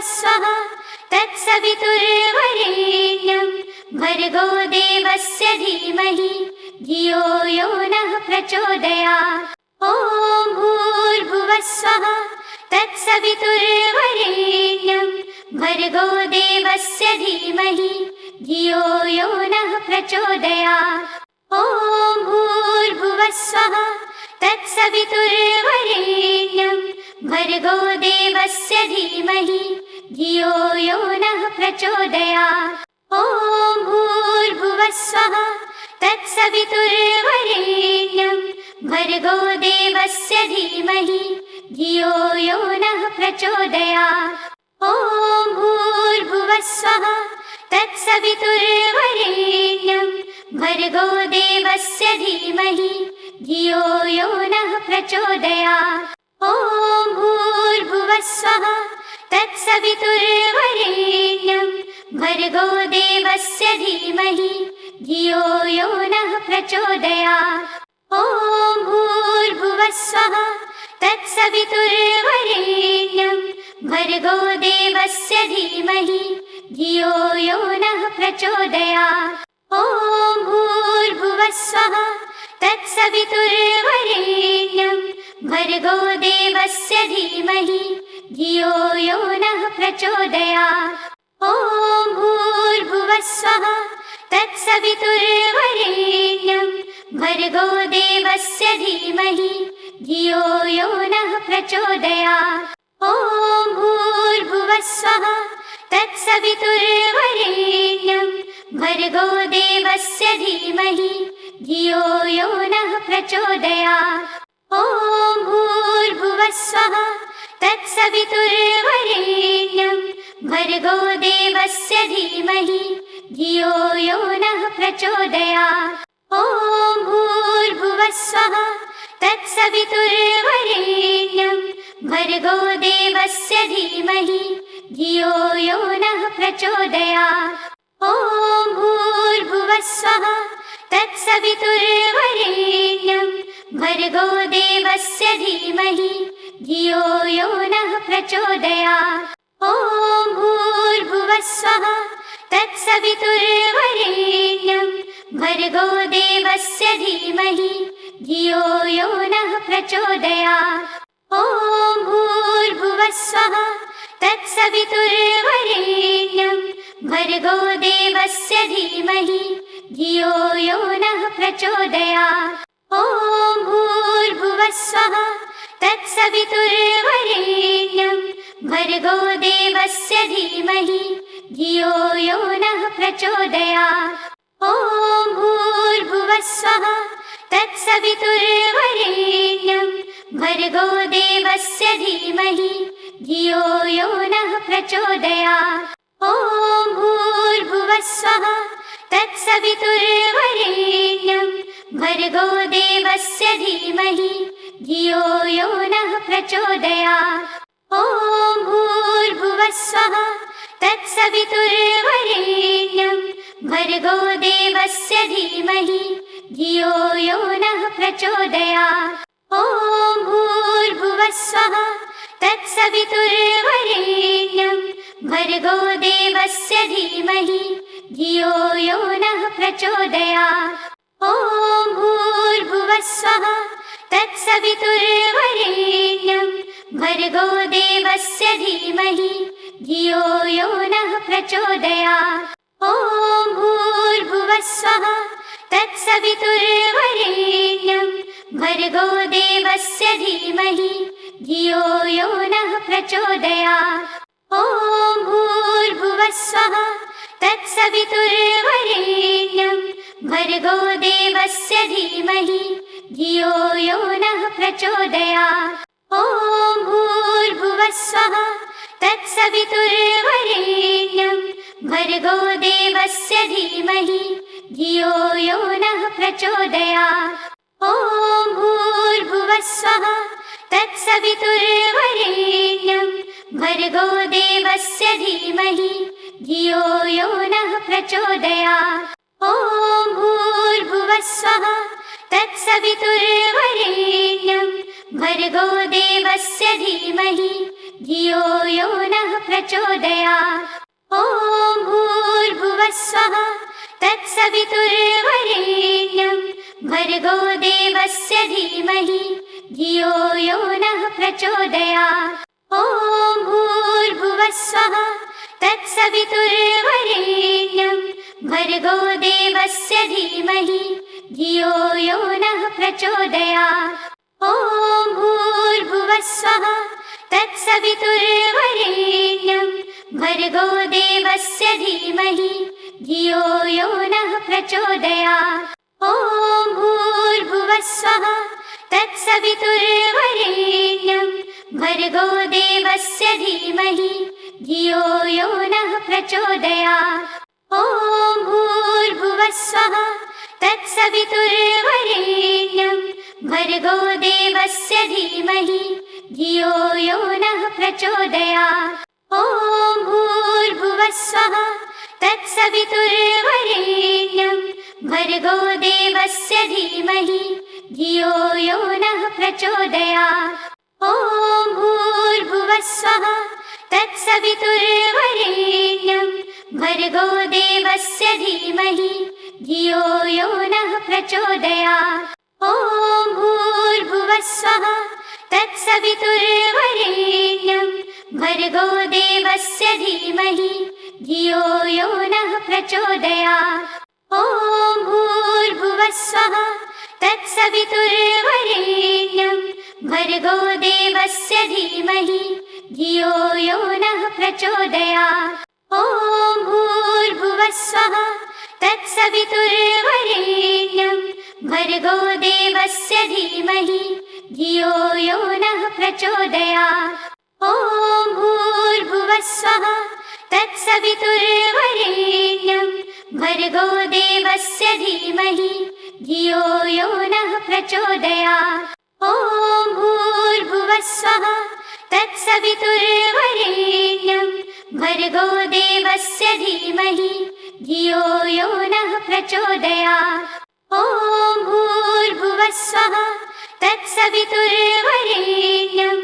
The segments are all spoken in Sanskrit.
भूर्भुवस्वः तत्सवितुर्वरेण्यं भर्गो देवस्य धीमहि धियो यो नः प्रचोदयात्। ॐ भूर्भुवस्वः तत्सवितुर्वरेण्यं भर्गो देवस्य धीमहि धियो यो नः प्रचोदयात्। ॐ भूर्भुवस्वः तत्सवितुर्वरेण्यं भर्गो देवस्य धीमहि धियो यो नः प्रचोदयात्। ॐ भूर्भुवस्वः तत्सवितुर्वरेण्यं भर्गो देवस्य धीमहि धियो यो नः प्रचोदयात्। ॐ भूर्भुवस्वः तत्सवितुर्वरेण्यं भर्गो देवस्य धीमहि धियो यो नः प्रचोदयात्। ॐ भूर्भुवस्वः तत्सवितुर्वरेण्यं भर्गो देवस्य धीमहि धियो यो नः प्रचोदयात्। ॐ भूर्भुवस्वः तत्सवितुर्वरेण्यं भर्गो देवस्य धीमहि धियो यो नः प्रचोदयात्। ॐ भूर्भुवस्वः तत्सवितुर्वरेण्यं भर्गो देवस्य धीमहि धियो यो नः प्रचोदयात्। ॐ भूर्भुवस्वः तत्सवितुर्वरेण्यं भर्गो देवस्य धीमहि धियो यो नः प्रचोदयात्। ॐ भूर्भुवस्वः तत्सवितुर्वरेण्यं भर्गो देवस्य धीमहि धियो यो नः प्रचोदयात्। ॐ भूर्भुवस्वः तत्सवितुर्वरेण्यं भर्गो देवस्य धीमहि धियो यो नः प्रचोदयात्। ॐ भूर्भुवस्वः तत्सवितुर्वरेण्यं भर्गो देवस्य धीमहि धियो यो नः प्रचोदयात्। ॐ भूर्भुवस्वः तत्सवितुर्वरेण्यं भर्गो देवस्य धीमहि धियो यो नः प्रचोदयात्। ॐ भूर्भुवस्वः तत्सवितुर्वरेण्यं भर्गो देवस्य धीमहि धियो यो नः प्रचोदयात्। ॐ भूर्भुवस्वः तत्सवितुर्वरेण्यं भर्गो देवस्य धीमहि धियो यो नः प्रचोदयात्। ॐ भूर्भुवस्वः तत्सवितुर्वरेण्यं भर्गो देवस्य धीमहि धियो यो नः प्रचोदयात्। ॐ भूर्भुवस्वः तत्सवितुर्वरेण्यं भर्गो देवस्य धीमहि धियो यो नः प्रचोदयात्। ॐ भूर्भुवस्वः तत्सवितुर्वरेण्यं भर्गो देवस्य धीमहि धियो यो नः प्रचोदयात्। ॐ भूर्भुवस्वः तत्सवितुर्वरेण्यं भर्गो देवस्य धीमहि धियो यो नः प्रचोदयात्। ॐ भूर्भुवस्वः तत्सवितुर्वरेण्यं भर्गो देवस्य धीमहि धियो यो नः प्रचोदयात्। ॐ भूर्भुवस्वः तत्सवितुर्वरेण्यं भर्गो देवस्य धीमहि धियो यो नः प्रचोदयात्। ॐ भूर्भुवस्वः तत्सवितुर्वरेण्यं भर्गो देवस्य धीमहि धियो यो नः प्रचोदयात्। ॐ भूर्भुवस्वः तत्सवितुर्वरेण्यं भर्गो देवस्य धीमहि धियो यो नः प्रचोदयात्। ॐ भूर्भुवस्वः तत्सवितुर्वरेण्यं भर्गो देवस्य धीमहि धियो यो नः प्रचोदयात्। ॐ भूर्भुवस्वः तत्सवितुर्वरेण्यं भर्गो देवस्य धीमहि धियो यो नः प्रचोदयात्। ॐ भूर्भुवस्वः तत्सवितुर्वरेण्यं भर्गो देवस्य धीमहि धियो यो नः प्रचोदयात्। ॐ भूर्भुवः स्वः तत्सवितुर्वरेण्यं भर्गो देवस्य धीमहि धियो यो नः प्रचोदयात्। ॐ भूर्भुवः स्वः तत्सवितुर्वरेण्यं भर्गो देवस्य धीमहि धियो यो नः प्रचोदयात्। ॐ भूर्भुवः स्वः तत्सवितुर्वरेण्यं भर्गो देवस्य धीमहि धियो यो नः प्रचोदयात्। ॐ भूर्भुवः स्वः तत्सवितुर्वरेण्यं भर्गो देवस्य धीमहि धियो यो नः प्रचोदयात्। ॐ भूर्भुवः स्वः तत्सवितुर्वरेण्यं भर्गो देवस्य धीमहि धियो यो नः प्रचोदयात्। ॐ भूर्भुवः स्वः तत्सवितुर्वरेण्यं भर्गो देवस्य धीमहि धियो यो नः प्रचोदयात्। ॐ भूर्भुवः स्वः तत्सवितुर्वरेण्यं भर्गो देवस्य धीमहि धियो यो नः प्रचोदयात्। ॐ भूर्भुवः स्वः तत्सवितुर्वरेण्यं भर्गो देवस्य धीमहि धियो यो नः प्रचोदयात्। ॐ भूर्भुवः स्वः तत्सवितुर्वरेण्यं भर्गो देवस्य धीमहि धियो यो नः प्रचोदयात्। ॐ भूर्भुवः स्वः तत्सवितुर्वरेण्यं भर्गो देवस्य धीमहि धियो यो नः प्रचोदयात्। ॐ भूर्भुवः स्वः तत्सवितुर्वरेण्यं भर्गो देवस्य धीमहि धियो यो नः प्रचोदयात्। ॐ भूर्भुवः स्वः तत्सवितुर्वरेण्यं भर्गो देवस्य धीमहि धियो यो नः प्रचोदयात्। ॐ भूर्भुवः स्वः तत्सवितुर्वरेण्यं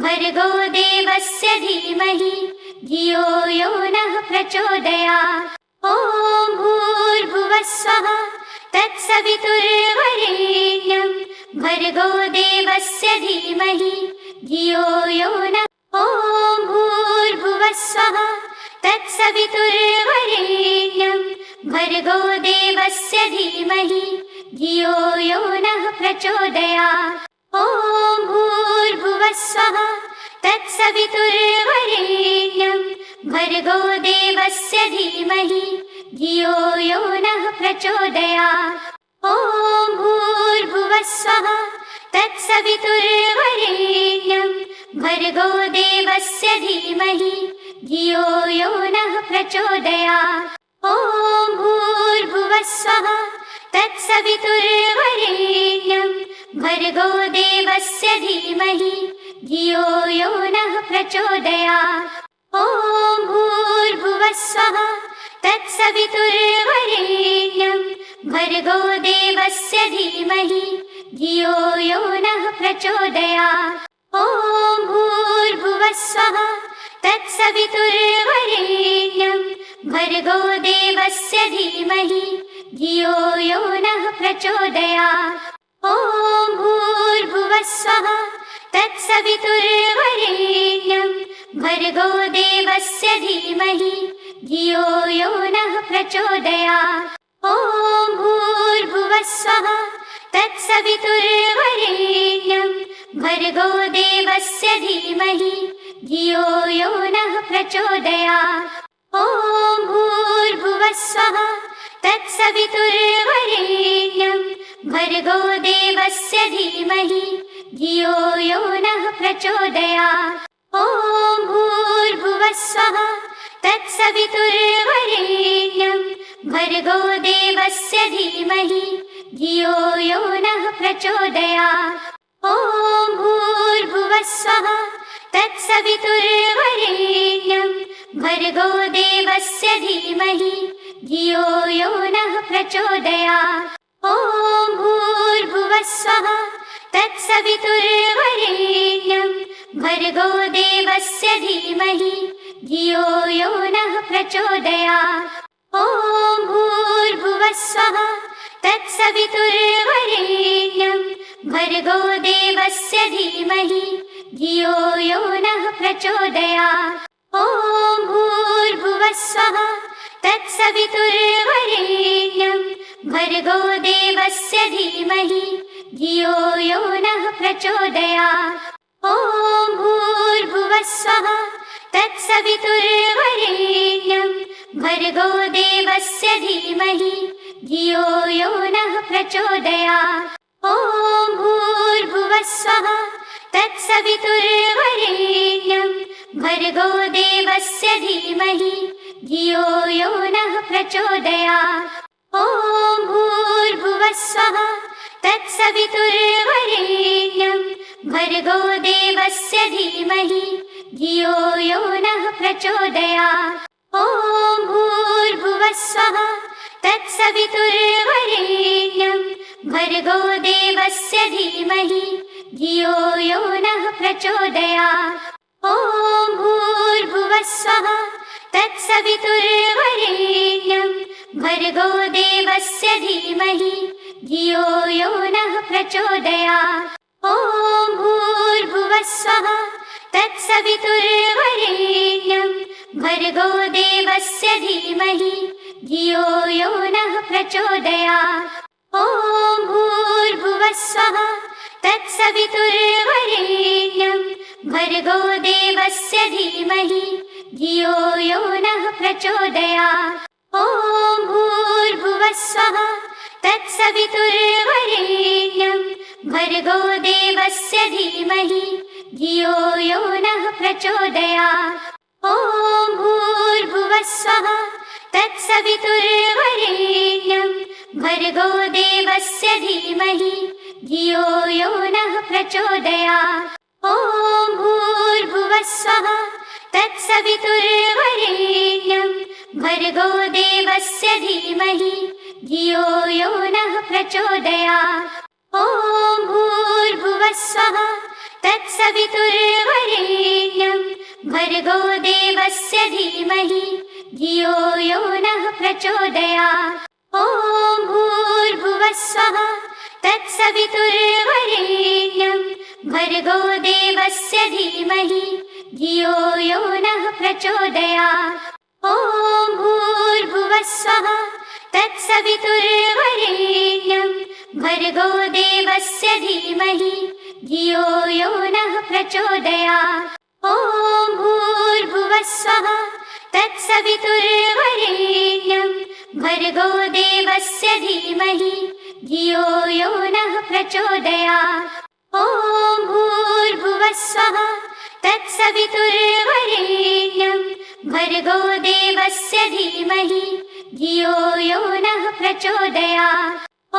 भर्गो देवस्य धीमहि धियो यो नः प्रचोदयात्। ॐ भूर्भुवः स्वः तत्सवितुर्वरेण्यं भर्गो देवस्य धीमहि धियो यो नः। ॐ भूर्भुवः स्वः तत्सवितुर्वरेण्यं भर्गो देवस्य धीमहि धियो यो नः प्रचोदयात्। ॐ भूर्भुवः स्वः तत्सवितुर्वरेण्यं भर्गो देवस्य धीमहि धियो यो नः प्रचोदयात्। ॐ भूर्भुवः स्वः तत्सवितुर्वरेण्यं भर्गो देवस्य धीमहि धियो यो नः प्रचोदयात्। ॐ भूर्भुवः स्वः तत्सवितुर्वरेण्यं भर्गो देवस्य धीमहि धियो यो नः प्रचोदयात्। ॐ भूर्भुवः स्वः तत्सवितुर्वरेण्यं भर्गो देवस्य धीमहि धियो यो नः प्रचोदयात्। ॐ भूर्भुवः स्वः तत्सवितुर्वरेण्यं भर्गो देवस्य धीमहि धियो यो नः प्रचोदयात्। ॐ भूर्भुवः स्वः तत्सवितुर्वरेण्यं भर्गो देवस्य धीमहि धियो यो नः प्रचोदयात्। ॐ भूर्भुवः स्वः तत्सवितुर्वरेण्यं भर्गो देवस्य धीमहि धियो यो नः प्रचोदयात्। ॐ भूर्भुवः स्वः तत्सवितुर्वरेण्यं भर्गो देवस्य धीमहि धियो यो नः प्रचोदयात्। ॐ भूर्भुवः स्वः तत्सवितुर्वरेण्यं भर्गो देवस्य धीमहि धियो यो नः प्रचोदयात्। ॐ भूर्भुवः स्वः तत्सवितुर्वरेण्यं भर्गो देवस्य धीमहि धियो यो नः प्रचोदयात्। ॐ भूर्भुवः स्वः तत्सवितुर्वरेण्यं भर्गो देवस्य धीमहि धियो यो नः प्रचोदयात्। ॐ भूर्भुवः स्वः तत्सवितुर्वरेण्यं भर्गो देवस्य धीमहि धियो यो नः प्रचोदयात्। ॐ भूर्भुवः स्वः तत्सवितुर्वरेण्यं भर्गो देवस्य धीमहि धियो यो नः प्रचोदयात्। ॐ भूर्भुवः स्वः तत्सवितुर्वरेण्यं भर्गो देवस्य धीमहि धियो यो नः प्रचोदयात्। ॐ भूर्भुवः स्वः तत्सवितुर्वरेण्यं भर्गो देवस्य धीमहि धियो यो नः प्रचोदयात्। ॐ भूर्भुवः स्वः तत्सवितुर्वरेण्यं भर्गो देवस्य धीमहि धियो यो नः प्रचोदयात्। ॐ भूर्भुवः स्वः तत्सवितुर्वरेण्यं भर्गो देवस्य धीमहि धियो यो नः प्रचोदयात्। ॐ भूर्भुवः स्वः तत्सवितुर्वरेण्यं भर्गो देवस्य धीमहि धियो यो नः प्रचोदयात्। ॐ भूर्भुवः स्वः तत्सवितुर्वरेण्यं भर्गो देवस्य धीमहि धियो यो नः प्रचोदयात्। ॐ भूर्भुवः स्वः तत्सवितुर्वरेण्यं भर्गो देवस्य धीमहि धियो यो नः प्रचोदयात्। ॐ भूर्भुवः स्वः तत्सवितुर्वरेण्यं भर्गो देवस्य धीमहि धियो यो नः प्रचोदयात्। ॐ भूर्भुवः स्वः तत्सवितुर्वरेण्यं भर्गो देवस्य धीमहि धियो यो नः प्रचोदयात्। ॐ भूर्भुवः स्वः तत्सवितुर्वरेण्यं भर्गो देवस्य धीमहि धियो यो नः प्रचोदयात्। ॐ भूर्भुवः स्वः तत्सवितुर्वरेण्यं भर्गो देवस्य धीमहि धियो यो नः प्रचोदयात्। ॐ भूर्भुवः स्वः तत्सवितुर्वरेण्यं भर्गो देवस्य धीमहि धियो यो नः प्रचोदयात्। ॐ भूर्भुवः स्वः तत्सवितुर्वरेण्यं भर्गो देवस्य धीमहि धियो यो नः प्रचोदयात्। ॐ भूर्भुवः स्वः तत्सवितुर्वरेण्यं भर्गो देवस्य धीमहि धियो यो नः प्रचोदयात्। ॐ भूर्भुवः स्वः तत्सवितुर्वरेण्यं भर्गो देवस्य धीमहि धियो यो नः प्रचोदयात्। ॐ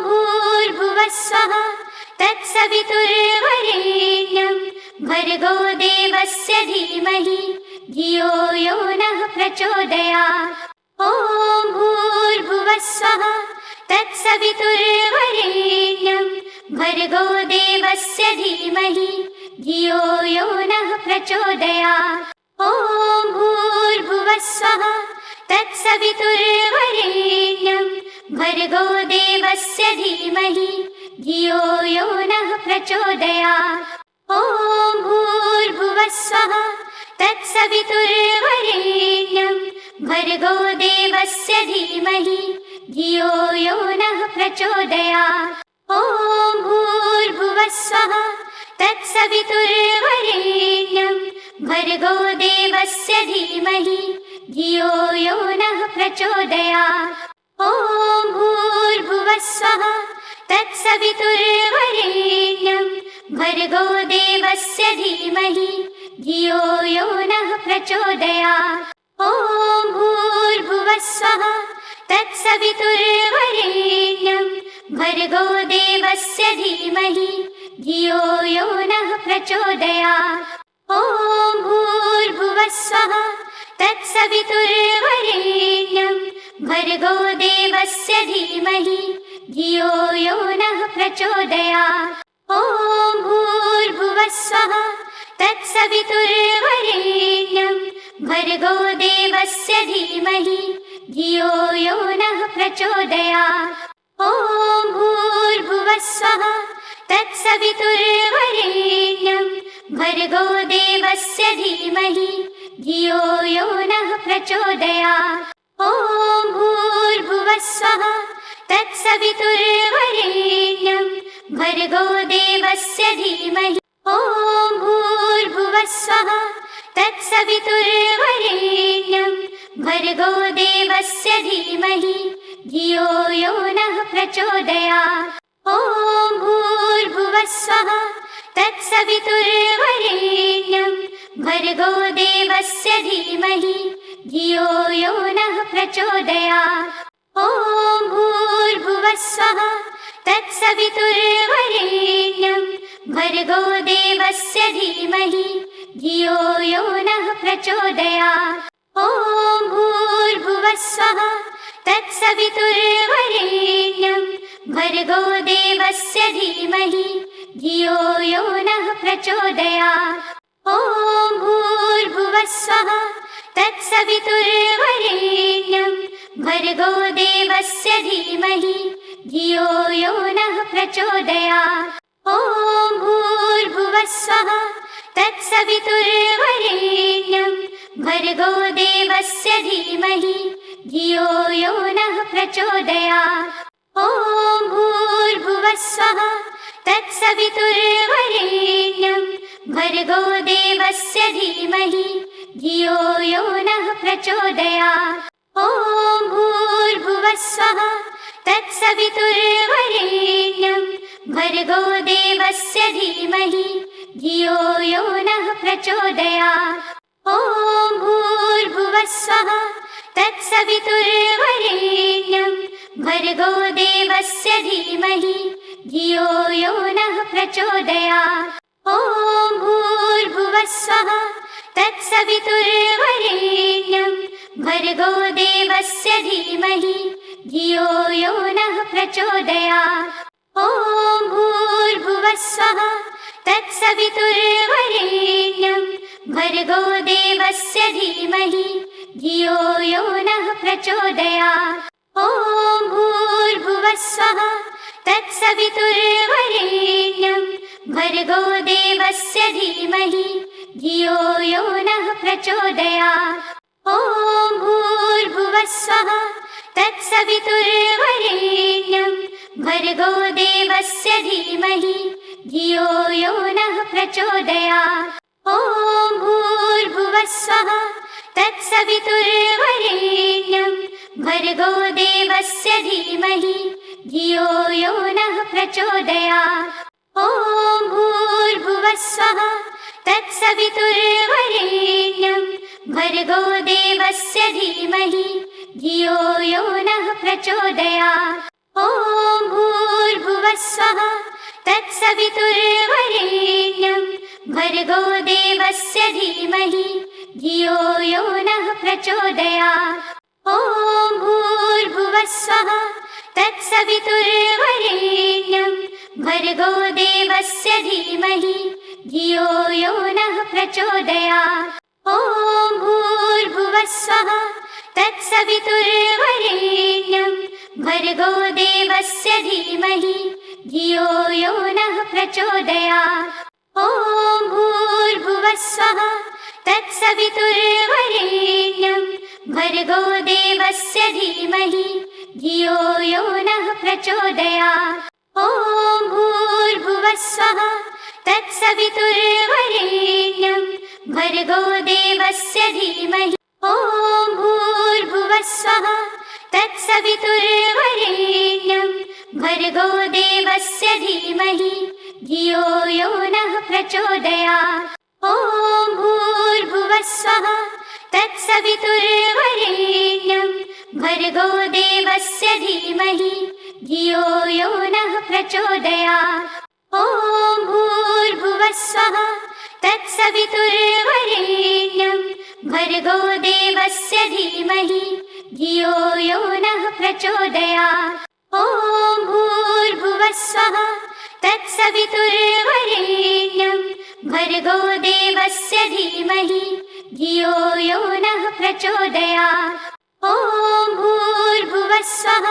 भूर्भुवः स्वः तत्सवितुर्वरेण्यं भर्गो देवस्य धीमहि धियो यो नः प्रचोदयात्। ॐ भूर्भुवः स्वः तत्सवितुर्वरेण्यं भर्गो देवस्य धीमहि धियो यो नः प्रचोदयात्। ॐ भूर्भुवः स्वः तत्सवितुर्वरेण्यं भर्गो देवस्य धीमहि धियो यो नः प्रचोदयात्। ॐ भूर्भुवः स्वः तत्सवितुर्वरेण्यं भर्गो देवस्य धीमहि धियो यो नः प्रचोदयात्। ॐ भूर्भुवः स्वः तत्सवितुर्वरेण्यं भर्गो देवस्य धीमहि धियो यो नः प्रचोदयात्। ॐ भूर्भुवः स्वः तत्सवितुर्वरेण्यं भर्गो देवस्य धीमहि धियो यो नः प्रचोदयात्। ॐ भूर्भुवः स्वः तत्सवितुर्वरेण्यं भर्गो देवस्य धीमहि धियो यो नः प्रचोदयात्। ॐ भूर्भुवः स्वः तत्सवितुर्वरेण्यं भर्गो देवस्य धीमहि धियो यो नः प्रचोदयात्। ॐ भूर्भुवः स्वः तत्सवितुर्वरेण्यं भर्गो देवस्य धीमहि धियो यो नः प्रचोदयात्। ॐ भूर्भुवः स्वः तत्सवितुर्वरेण्यं भर्गो देवस्य धीमहि धियो यो नः प्रचोदयात्। ॐ भूर्भुवः स्वः तत्सवितुर्वरेण्यं भर्गो देवस्य धीमहि। ॐ भूर्भुवः स्वः तत्सवितुर्वरेण्यं भर्गो देवस्य धीमहि धियो यो नः प्रचोदयात्। ॐ भूर्भुवः स्वः तत्सवितुर्वरेण्यं भर्गो देवस्य धीमहि धियो यो नः प्रचोदयात्। ॐ भूर्भुवः स्वः तत्सवितुर्वरेण्यं भर्गो देवस्य धीमहि धियो यो नः प्रचोदयात्। ॐ भूर्भुवः स्वः तत्सवितुर्वरेण्यं भर्गो देवस्य धीमहि धियो यो नः प्रचोदयात्। ॐ भूर्भुवः स्वः तत्सवितुर्वरेण्यं भर्गो देवस्य धीमहि धियो यो नः प्रचोदयात्। ॐ भूर्भुवः स्वः तत्सवितुर्वरेण्यं भर्गो देवस्य धीमहि धियो यो नः प्रचोदयात्। ॐ भूर्भुवः स्वः तत्सवितुर्वरेण्यं भर्गो देवस्य धीमहि धियो यो नः प्रचोदयात्। ॐ भूर्भुवः स्वः तत्सवितुर्वरेण्यं भर्गो देवस्य धीमहि धियो यो नः प्रचोदयात्। ॐ भूर्भुवः स्वः तत्सवितुर्वरेण्यं भर्गो देवस्य धीमहि धियो यो नः प्रचोदयात्। ॐ भूर्भुवः स्वः तत्सवितुर्वरेण्यं भर्गो देवस्य धीमहि धियो यो नः प्रचोदयात्। ॐ भूर्भुवः स्वः तत्सवितुर्वरेण्यं भर्गो देवस्य धीमहि धियो यो नः प्रचोदयात्। ॐ भूर्भुवः स्वः तत्सवितुर्वरेण्यं भर्गो देवस्य धीमहि धियो यो नः प्रचोदयात्। ॐ भूर्भुवः स्वः तत्सवितुर्वरेण्यं भर्गो देवस्य धीमहि धियो यो नः प्रचोदयात्। ॐ भूर्भुवः स्वः तत्सवितुर्वरेण्यं भर्गो देवस्य धीमहि धियो यो नः प्रचोदयात्। ॐ भूर्भुवः स्वः तत्सवितुर्वरेण्यं भर्गो देवस्य धीमहि धियो यो नः प्रचोदयात्। ॐ भूर्भुवः स्वः तत्सवितुर्वरेण्यं भर्गो देवस्य धीमहि धियो यो नः प्रचोदयात्। ॐ भूर्भुवः स्वः तत्सवितुर्वरेण्यं भर्गो देवस्य धीमहि धियो यो नः प्रचोदयात्। ॐ भूर्भुवः स्वः तत्सवितुर्वरेण्यं भर्गो देवस्य धीमहि धियो यो नः प्रचोदयात्। ॐ भूर्भुवः स्वः तत्सवितुर्वरेण्यं भर्गो देवस्य धीमहि धियो यो नः प्रचोदयात्। ॐ भूर्भुवः स्वः तत्सवितुर्वरेण्यं भर्गो देवस्य धीमहि। ॐ भूर्भुवः स्वः तत्सवितुर्वरेण्यं भर्गो देवस्य धीमहि धियो यो नः प्रचोदयात्। ॐ भूर्भुवः स्वः तत्सवितुर्वरेण्यं भर्गो देवस्य धीमहि धियो यो नः प्रचोदयात्। ॐ भूर्भुवः स्वः तत्सवितुर्वरेण्यं भर्गो देवस्य धीमहि धियो यो नः प्रचोदयात्। ॐ भूर्भुवः स्वः तत्सवितुर्वरेण्यं भर्गो देवस्य धीमहि धियो यो प्रचोदयात्। ॐ भूर्भुवः स्वः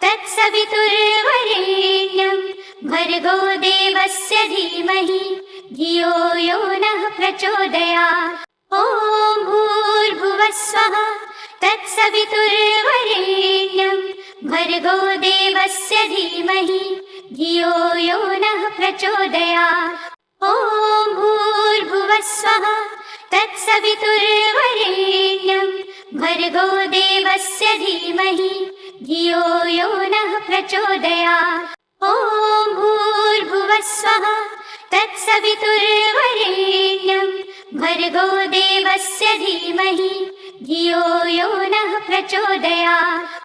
तत्सवितुर्वरेण्यं भर्गो देवस्य धीमहि धियो यो नः प्रचोदयात्। ॐ भूर्भुवः स्वः तत्सवितुर्वरेण्यं भर्गो देवस्य धीमहि धियो यो नः प्रचोदयात्। ॐ भूर्भुवः स्वः तत्सवितुर्वरेण्यं भर्गो देवस्य धीमहि धियो यो नः प्रचोदयात्। ॐ भूर्भुवः स्वः तत्सवितुर्वरेण्यं भर्गो देवस्य धीमहि धियो यो नः प्रचोदयात्।